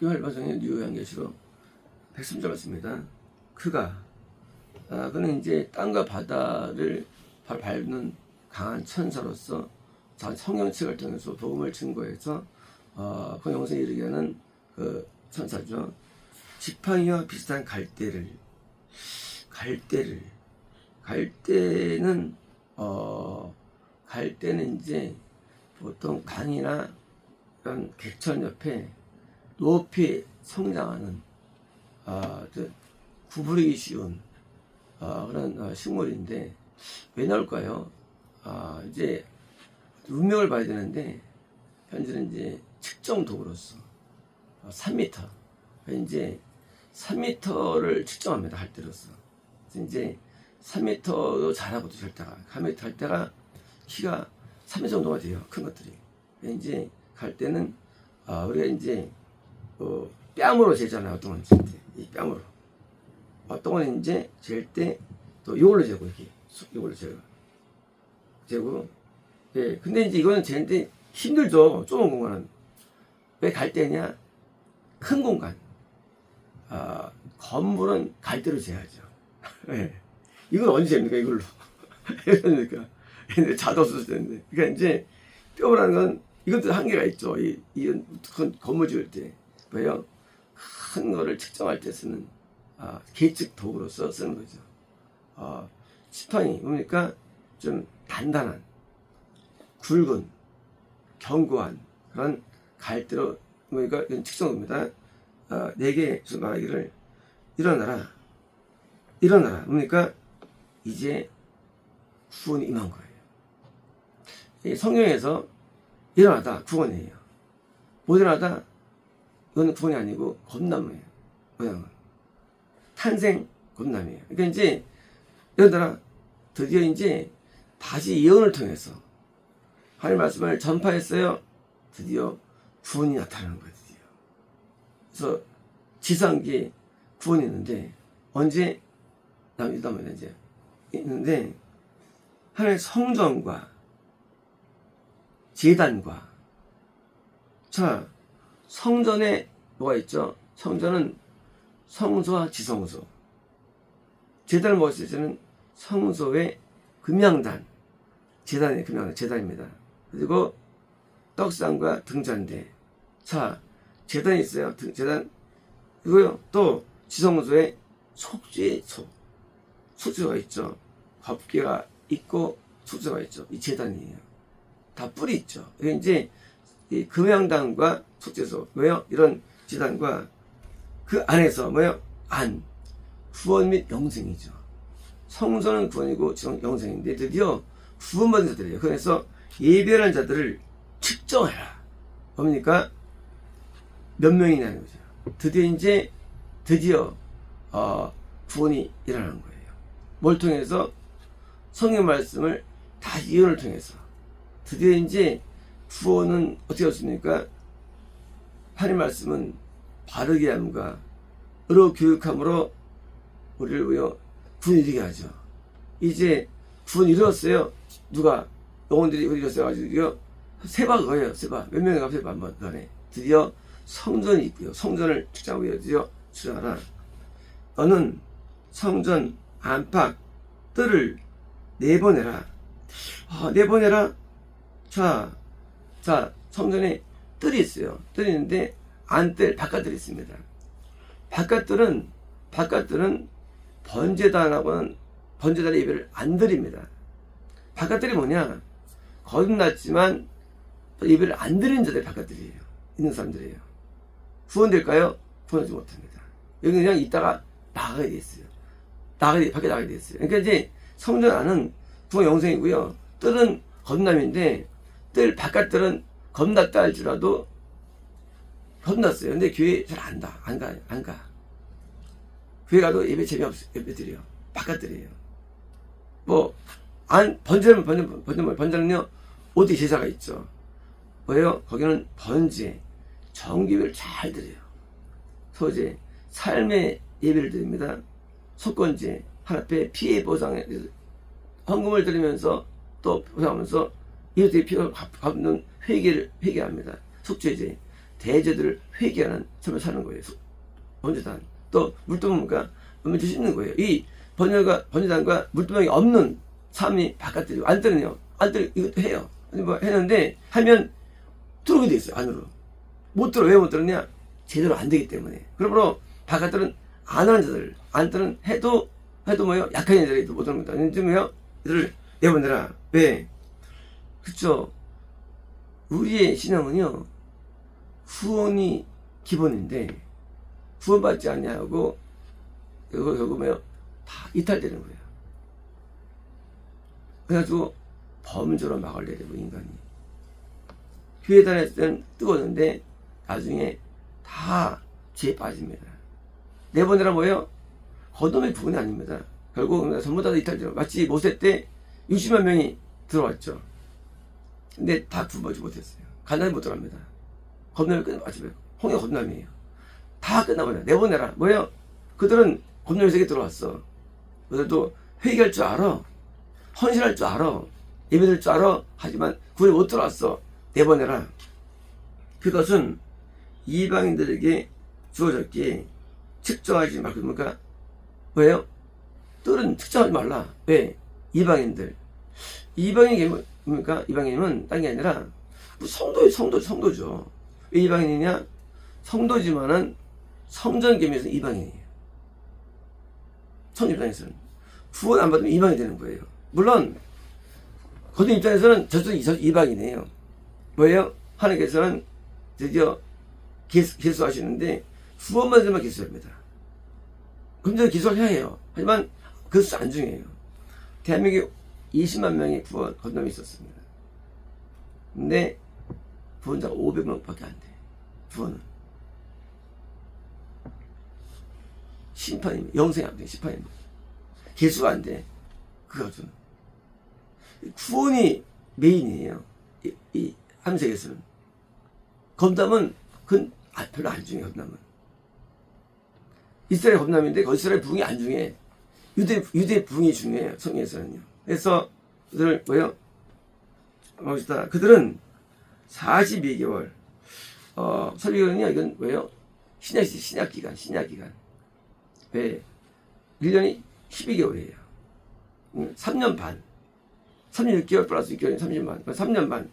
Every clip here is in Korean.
교활과정의 유효양계시로 백성자 같습니다. 그가 그는 이제 땅과 바다를 밟는 강한 천사로서 성령책을 통해서 복음을 증거해서 그 영생에 이르게 하는 그 천사죠. 지팡이와 비슷한 갈대는 이제 보통 강이나 이런 객천 옆에 높이 성장하는 구부리기 쉬운 그런 식물인데 왜 나올까요? 이제 운명을 봐야 되는데 현재는 이제 측정 도구로서 3m 이제 3m를 측정합니다. 할 때로서 이제 3m도 자라고도 할 때가 3m 할 때가 키가 3m 정도가 돼요. 큰 것들이 이제 갈 때는 우리가 이제 뺨으로 재잖아요. 어떤 건 잴 때 이 뺨으로, 어떤 건 이제 잴 때 또 이걸로 재고, 이걸로 재고. 예, 근데 이제 이거는 재는데 힘들죠. 좁은 공간은. 왜 갈대냐? 큰 공간. 건물은 갈대로 재야죠. 예. 이건 언제 잽니까? 이걸로. 그러니까 자도 없을 텐데. 그러니까 이제 뼈라는 건 이것도 한계가 있죠. 이 건물 지을 때. 왜요? 큰 거를 측정할 때 쓰는 계측 도구로서 쓰는 거죠. 지팡이 뭡니까? 좀 단단한, 굵은, 견고한 그런 갈대로 그러니까 이건 측정입니다. 내게 말하기를 일어나라. 뭡니까? 이제 구원이 임한 거예요. 이 성경에서 일어나다 구원이에요. 못 일어나다 이건 구원이 아니고 겁나무예요. 모양은 탄생 겁남이에요. 그러니까 이제 일어나라 드디어 이제 다시 예언을 통해서 하나님 말씀을 전파했어요. 드디어 구원이 나타나는 거예요. 드디어. 그래서 지상기에 구원이 있는데 언제 남유다면 이제 있는데 하나님의 성전과 제단과 성전에 뭐가 있죠? 성전은 성소와 지성소, 제단을 뭐가 있을 때는 성소의 금양단, 제단의 금양단, 제단입니다. 그리고 떡상과 등잔대. 제단이 있어요. 제단. 그리고요, 또 지성소에 속죄소가 있죠. 법궤가 있고 속죄가 있죠. 이 제단이에요. 다 뿔이 있죠. 이게 이제 이 금양단과 속죄소, 왜요? 이런 제단과 그 안에서 뭐요? 구원 및 영생이죠. 성소는 구원이고 영생인데 드디어 구원받은 자들이에요. 그래서 예배하는 자들을 측정해라. 뭡니까? 몇 명이냐는 거죠. 드디어 구원이 일어나는 거예요. 뭘 통해서? 성경 말씀을 다 예언을 통해서 드디어 이제 구원은 어떻게 했습니까? 하나님 말씀은 바르게 함과 의로 교육함으로 우리를 위하여 구원 이루게 하죠. 이제 구원 이루었어요. 누가? 영혼들이 이루었어요. 가지고 세바 그거예요. 세바. 몇 명이 세바 한번 전에 드디어 성전이 있고요. 성전을 측정하고 드디어 주하라. 너는 성전 안팎 뜰을 내보내라. 내보내라. 성전에 뜰이 있어요. 뜰이 있는데 안뜰, 바깥뜰이 있습니다. 바깥뜰은 번제단의 예배를 안 드립니다. 바깥뜰이 뭐냐? 거듭났지만 예배를 안 드리는 자들이 바깥뜰이에요. 있는 사람들이에요. 구원될까요? 구원하지 못합니다. 여기 그냥 있다가 나가게 돼 있어요. 밖에 나가게 돼 있어요. 그러니까 이제 성전 안은 구원 영생이고요. 뜰은 거듭남인데 바깥뜰은 겁났다 할지라도 겁났어요. 근데 교회 잘 안 가. 교회 가도 예배 재미없어요. 예배 드려요. 바깥뜰이에요. 번제는요, 어디 제사가 있죠. 뭐예요? 거기는 번제, 정기를 잘 드려요. 소제, 삶의 예배를 드립니다. 속건제, 하나님 앞에 피해 보상에 헌금을 드리면서 또 보상하면서 이웃의 피해 갚는 회개합니다. 속죄제, 대죄들을 회개하는 삶을 사는 거예요. 번제단. 또 물두멍과 물을 씻는 거예요. 이 번제단과 물두멍이 없는 삶이 바깥들이고 안 뜨는요. 안 뜨는 이것도 해요. 뭐 했는데 하면 들어오게 돼 있어요. 안으로. 못 들어. 왜 못 들었냐? 제대로 안 되기 때문에. 그러므로 바깥들은 안 하는 자들, 안 뜨는 해도 뭐예요? 약한 자들이 못 오는 거다. 이제 뭐예요? 이들을 내보내라. 왜? 그쵸? 우리의 신앙은요, 후원이 기본인데, 후원받지 않냐고, 이거 결국 뭐예요? 다 이탈되는 거예요. 그래가지고, 범죄로 막을 내리고, 인간이. 교회 다녔을 때는 뜨거웠는데, 나중에 다 죄에 빠집니다. 내보내라 뭐예요? 거듭의 부분이 아닙니다. 결국 전부 다 이탈되고, 마치 모세 때 60만 명이 들어왔죠. 근데 다 구원받지 못했어요. 가나안에 못 들어갑니다. 건너면 끝나 마지막에 홍해 건너이에요. 다 끝나버려요. 내보내라. 뭐예요? 그들은 건너의 세계에 들어왔어. 그들도 회개할 줄 알아. 헌신할 줄 알아. 예배드릴 줄 알아. 하지만 구원에 못 들어왔어. 내보내라. 그것은 이방인들에게 주어졌기에 측정하지 말고 뭡니까? 왜요? 뜰은 측정하지 말라. 왜? 이방인들. 이방인이 뭡니까? 이방인은 딴 게 아니라 성도죠. 왜 이방인이냐? 성도지만은 성전 계명에서는 이방인이에요. 성전 입장에서는 구원 안 받으면 이방이 되는 거예요. 물론 거듭 입장에서는 저도 이방인이에요. 뭐예요? 하나님께서는 드디어 개수하시는데 구원만 되면 개수합니다. 그럼 저 기술을 해야 해요. 하지만 그 수 안 중요해요. 대한민국에 20만 명의 구원 건너이 있었습니다. 근데 구원자가 500명밖에 안 돼. 구원은 심판입니다. 영생이 안 돼. 심판입니다. 개수가 안 돼. 그거는 구원이 메인이에요. 이 함색에서는 건담은 그건 별로 안 중요해. 건담은 이스라엘 건담인데 이스라엘 부흥이 안 중요해. 유대 부흥이 중요해요. 성경에서는요. 그래서 그들을 뭐예요? 봅시다. 그들은 42개월 42개월은요 이건 뭐예요? 신약 기간. 왜? 1년이 12개월이에요. 3년 반. 36개월 플러스 6개월이 30만. 3년 반.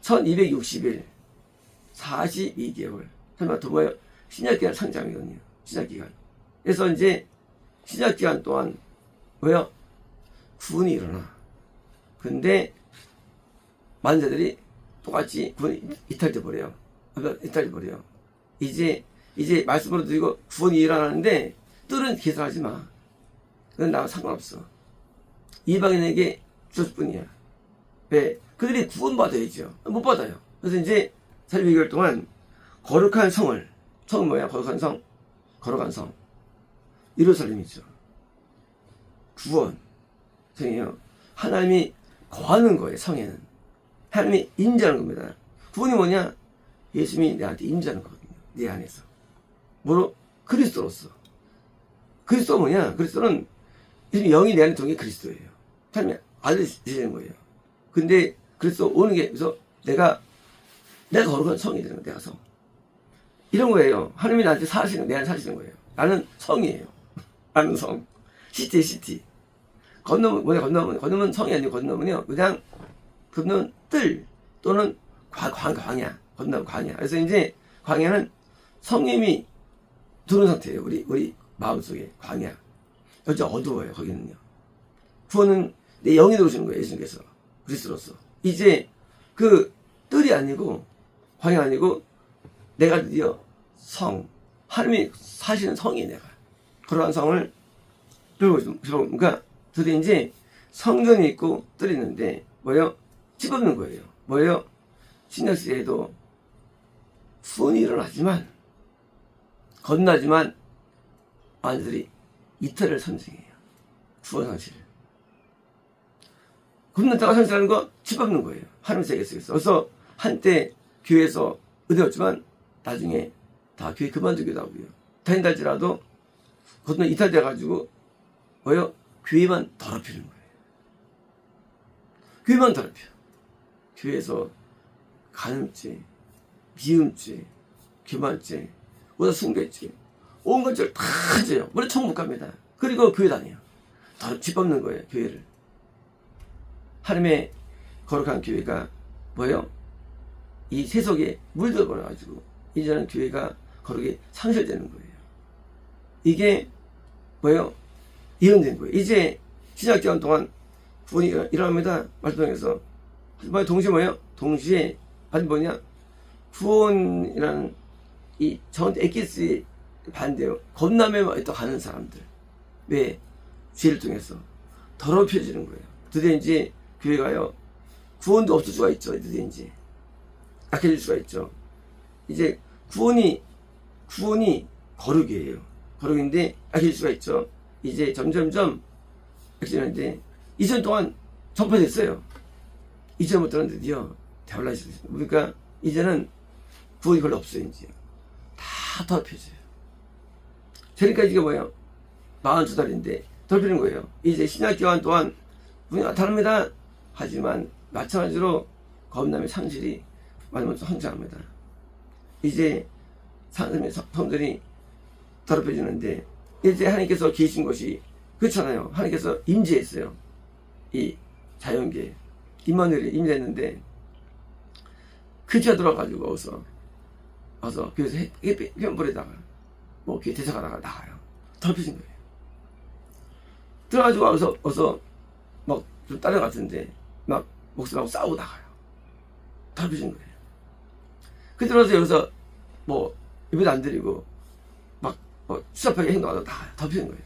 1260일. 42개월. 설마 또 뭐예요? 신약 기간 상장이거든요. 신약 기간. 그래서 이제 신약 기간 동안 뭐예요? 구원이 일어나. 근데 많은 자들이 똑같이 구원이 이탈돼 버려요. 이탈돼 버려요. 이제 말씀으로 드리고 구원이 일어나는데 뜰은 계산하지 마. 그건 나와 상관없어. 이방인에게 줬을 뿐이야. 왜? 그들이 구원받아야죠. 못 받아요. 그래서 이제 42개월 동안 거룩한 성은 뭐야? 거룩한 성. 예루살렘이죠. 구원. 성이에요. 하나님이 거하는 거예요, 성에는. 하나님이 임재하는 겁니다. 구원이 뭐냐? 예수님이 내한테 임재하는 거거든요. 내 안에서. 뭐로? 그리스도로서. 그리스도가 뭐냐? 그리스도는 영이 내 안에 들어온 게 그리스도예요. 하나님이 아들 되시는 거예요. 근데 그리스도 오는 게, 그래서 내가 거룩한 성이 되는 거예요. 내가 성. 이런 거예요. 하나님이 나한테 사시는, 내 안에 사시는 거예요. 나는 성이에요. 나는 성. 시티. 건너면 성이 아니고 건너면요. 그냥 뜰 또는 광야. 건너면 광야. 그래서 이제 광야는 성님이 들어온 상태예요. 우리 마음속에 광야. 여기 어두워요. 거기는요. 구원은 내 영이 들어오시는 거예요. 예수님께서. 그리스도로서. 이제 그 뜰이 아니고 광야 아니고 내가 드디어 성. 하나님이 사시는 성이에요. 내가. 그러한 성을 그러니까 드디어 이제 성전이 있고 뜰이 있는데 뭐예요? 집어넣는 거예요. 뭐예요? 신약시대에도 구원이 일어나지만 건너지만 많은들이 이탈을 선증해요. 구원 상실을. 건너다가 상실하는 거 집어넣는 거예요. 하나님 세계 속에서. 그래서 한때 교회에서 은혜였지만 나중에 다 교회 그만두기도 하고요. 다닌다 할지라도 건너 이탈돼가지고 뭐예요? 교회만 더럽히는 거예요. 교회만 더럽혀. 교회에서 간음죄, 미움죄, 교만죄, 우선 순교죄, 온갖 죄를 다 져요. 물론 천국 못 갑니다. 그리고 교회 다녀요. 더 짓밟는 거예요, 교회를. 하나님의 거룩한 교회가 뭐예요? 이 세속에 물들어버려가지고 이제는 교회가 거룩이 상실되는 거예요. 이게 뭐예요? 예언된 거예요. 이제 신약기간 동안 구원이 일어납니다. 말씀에서 동시에 뭐예요? 동시에 아니 뭐냐? 구원이라는 이 전 에키스의 반대요. 겁남에 또 가는 사람들. 왜? 죄를 통해서 더럽혀지는 거예요. 드디어 이제 교회가요. 구원도 없을 수가 있죠. 드디어 이제 악해질 수가 있죠. 이제 구원이 거룩이에요. 거룩인데 악해질 수가 있죠. 이제 점점점 악해지는데 2년 동안 전파됐어요. 이제부터는 드디어 대화를 시작했습니다. 그러니까 이제는 구원이 별로 없어요. 이제 다 더럽혀져요. 그러니까 이게 뭐예요? 42달인데 더럽히는 거예요. 이제 신약기간 동안 분이 나타납니다. 하지만 마찬가지로 겁남의 상실이 많이면서 성장합니다. 이제 하나님의 성들이 더럽혀지는데 이제 하나님께서 계신 것이 그렇잖아요. 하나님께서 임재했어요. 이 자연계에 임마누엘이 임재했는데 그지가 들어가지고 와서 그래서 햇볕불에다가 뭐 이렇게 대적하다가 나가요. 더럽혀진 거예요. 들어가지고 와서 막 좀 따라갔는데 막 목사하고 싸우고 나가요. 더럽혀진 거예요. 그 들어서 여기서 뭐 예배도 안 드리고 막 수잡하게 행동하다 나가요. 더럽혀진 거예요.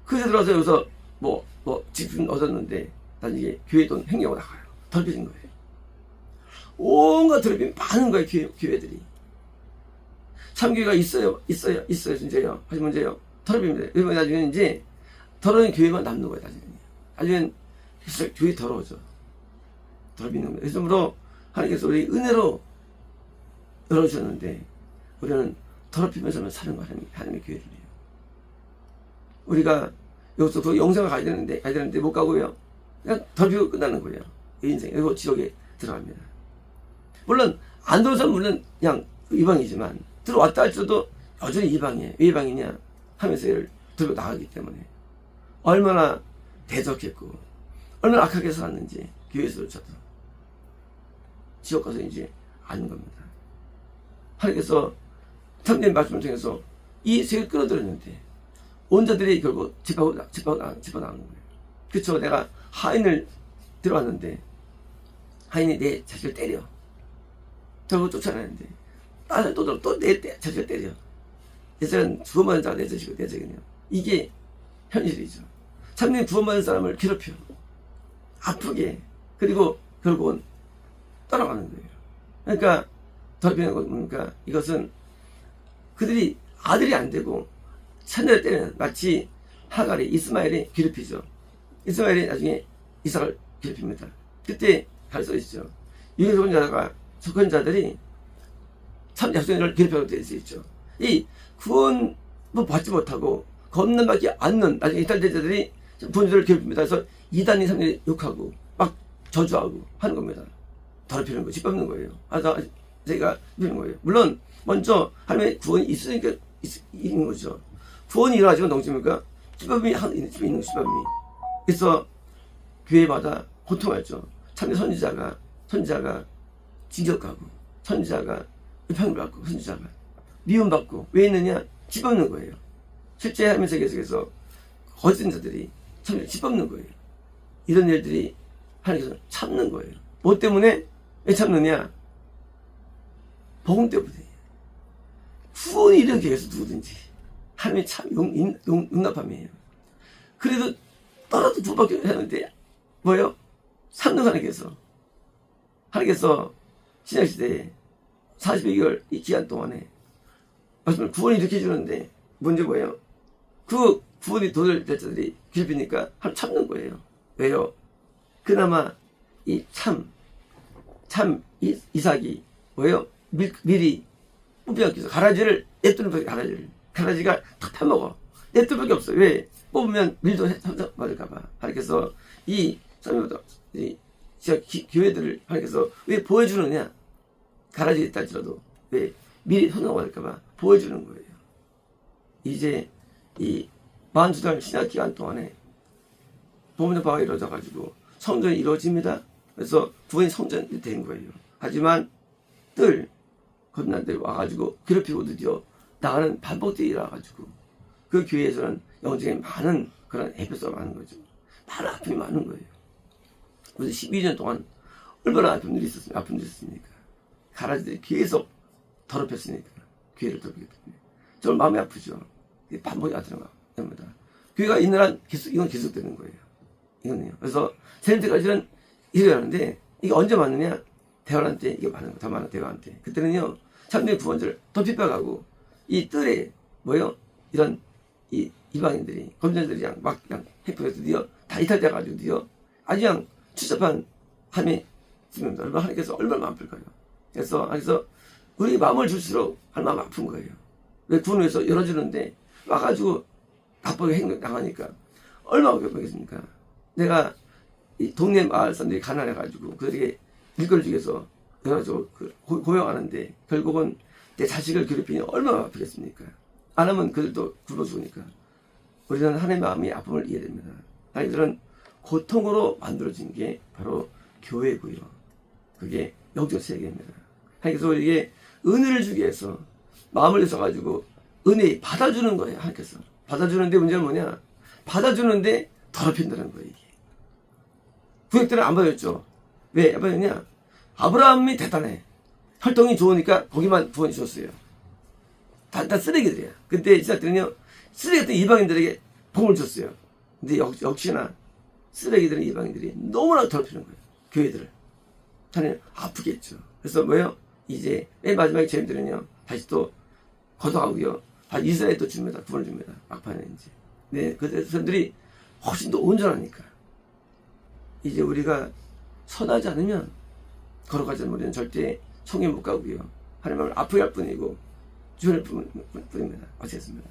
그래서 들어서 여기서 뭐 집중 얻었는데 나중에 교회 돈 횡령하고 나가요. 더럽혀진 거예요. 온갖 더럽힘이 많은 거예요. 교회들이. 참교회가 있어요 진짜요. 하지만 문제요. 더럽힙니다. 그러면 나중에 이제 더러운 교회만 남는 거예요. 나중엔 교회 더러워져. 더럽히는 거예요. 그래서 하나님께서 우리 은혜로 열어주셨는데 우리는 더럽히면서만 사는 거예요. 하나님의 교회들이에요. 우리가 여기서 그 영생을 가야 되는데 못 가고요. 그냥 더럽히고 끝나는 거예요. 인생. 그리고 지옥에 들어갑니다. 물론 안 들어오면 물론 그냥 이방이지만 들어왔다 할지라도 여전히 이방이에요. 왜 이방이냐 하면서 얘를 들고 나가기 때문에 얼마나 대적했고 얼마나 악하게 살았는지 교회에서조차도 지옥 가서 이제 아는 겁니다. 하나님께서 참된 말씀을 통해서 이 세계를 끌어들였는데 온 자들이 결국 집어 나가는 거예요. 그쵸? 내가 하인을 들어왔는데 하인이 내 자식을 때려. 결국 쫓아내는데 나는 또 내 자식을 때려. 예전엔 구원받은 자가 내 자식이고 내 자식이네요. 이게 현실이죠. 참된 구원받은 사람을 괴롭혀. 아프게. 그리고 결국은 떠나가는 거예요. 그러니까 더럽히는 건 뭡니까? 이것은 그들이 아들이 안 되고 자녀를 때리는 마치 하갈이 이스마엘이 괴롭히죠. 이스마엘이 나중에 이삭을 괴롭힙니다. 그때 가르쳐주시죠. 유괴 속건자들이 참 약속을 괴롭혀도 될 수 있죠. 이 구원 받지 못하고 겁난밖에 않는 나중에 이탈대자들이 구원자들을 괴롭힙니다. 그래서 2단 2, 3일 욕하고 막 저주하고 하는 겁니다. 더럽히는 거, 짓밟는 거예요. 제가 이런 거예요. 물론 먼저 하나님의 구원이 있으니까 있는 거죠. 구원이 일어나지만 넘칩니까? 짓밟음이 있는 짓밟음이. 그래서 교회마다 고통하죠. 참된 선지자가 징역하고 선지자가 평을 받고 선지자가 미움받고 왜 있느냐? 짓밟는 거예요. 실제 하나님의 세계 속에서 거짓된 자들이 참 짓밟는 거예요. 이런 일들이 하나님께서 참는 거예요. 뭐 때문에? 왜 참느냐? 복음 때문에. 구원이 이르기 위해서 누구든지 하나님이 참 용납함이에요. 그래도 떠나도 구원받게 하는데 뭐예요? 삼는 하나님께서 신약시대에 42개월 이 기간 동안에 말씀을 구원이 이렇게 해주는데 문제 뭐예요? 그 구원이 도달 자들이 괴롭히니까 참는 거예요. 왜요? 그나마 이 이삭이 뭐예요? 미리 뽑지 위해서 가라지를 냅두는 밖에 가라지가 다 타먹어. 냅둘 밖에 없어. 왜? 뽑으면 밀도 맞을까봐. 하나님께서 이 교회들을 하나님께서 왜 보여주느냐? 가라지 있다 할지라도 왜? 미리 손해가 될까봐 보여주는 거예요. 이제 이 42달 신학 기간 동안에 복음전파가 이루어져가지고 성전이 이루어집니다. 그래서 구원이 성전이 된 거예요. 하지만 거듭난 들 와가지고 괴롭히고 드디어 나가는 반복들이 일어나가지고 그 교회에서는 영적인 많은 그런 에피소드가 많은 거죠. 많은 아픔이 많은 거예요. 그래서 12년 동안 얼마나 아픔들이 있었습니까? 가라지들이 계속 더럽혔으니까. 교회를 더럽혔기 때문에. 정말 마음이 아프죠. 반복이 안 들어갑니다. 교회가 있는 한 이건 계속되는 거예요. 이거는요. 그래서 세임때까지는 일어나는데 이게 언제 맞느냐? 대화할 때 이게 많은 거, 더 많은 대화한테. 그때는요, 참된 구원자를 더 핍박하고, 이 뜰에, 이런, 이방인들이, 검전들이 그냥 해프해서 드디어 다 이탈돼가지고 드디어 아주 그냥 추잡한 함이 있습니다. 얼마나 하나님께서 얼마나 마음 아플까요? 그래서 우리 마음을 줄수록 하나님 마음 아픈 거예요. 왜 구원을 위해서 열어주는데 와가지고 나쁘게 행동 당하니까 얼마나 괴롭겠습니까? 내가 이 동네 마을 사람들이 가난해가지고 그들에게 일거리 주기위해서 그래가지고 고용하는데 결국은 내 자식을 괴롭히니 얼마나 아프겠습니까? 안 하면 그들도 굶어 죽으니까. 우리는 하나님의 마음이 아픔을 이해됩니다. 하나님들은 고통으로 만들어진 게 바로 교회고요. 그게 영적 세계입니다. 하나님께서 우리에게 은혜를 주기 위해서 마음을 써가지고 은혜 받아주는 거예요. 하나님께서 받아주는데 문제는 뭐냐? 받아주는데 더럽힌다는 거예요. 이게 구약 때는 안 받았죠. 왜 안 받았냐? 아브라함이 대단해. 혈통이 좋으니까 거기만 구원이 줬어요. 다 쓰레기들이야. 근데 이스라엘 때는요, 쓰레기 같은 이방인들에게 복을 줬어요. 근데 역시나 쓰레기들은 이방인들이 너무나 더럽히는 거예요. 교회들을. 하나님 아프겠죠. 그래서 이제 맨 마지막에 쟤네들은요, 다시 또 걷어가고요. 다시 이스라엘에 또 줍니다. 구원을 줍니다. 막판에 이제. 네, 그 사람들이 훨씬 더 온전하니까. 이제 우리가 선하지 않으면 걸어가지 않으면 우리는 절대 총에 못 가고요. 하나님을 아프게 할 뿐이고 주변을 뿐입니다. 어쨌습니다.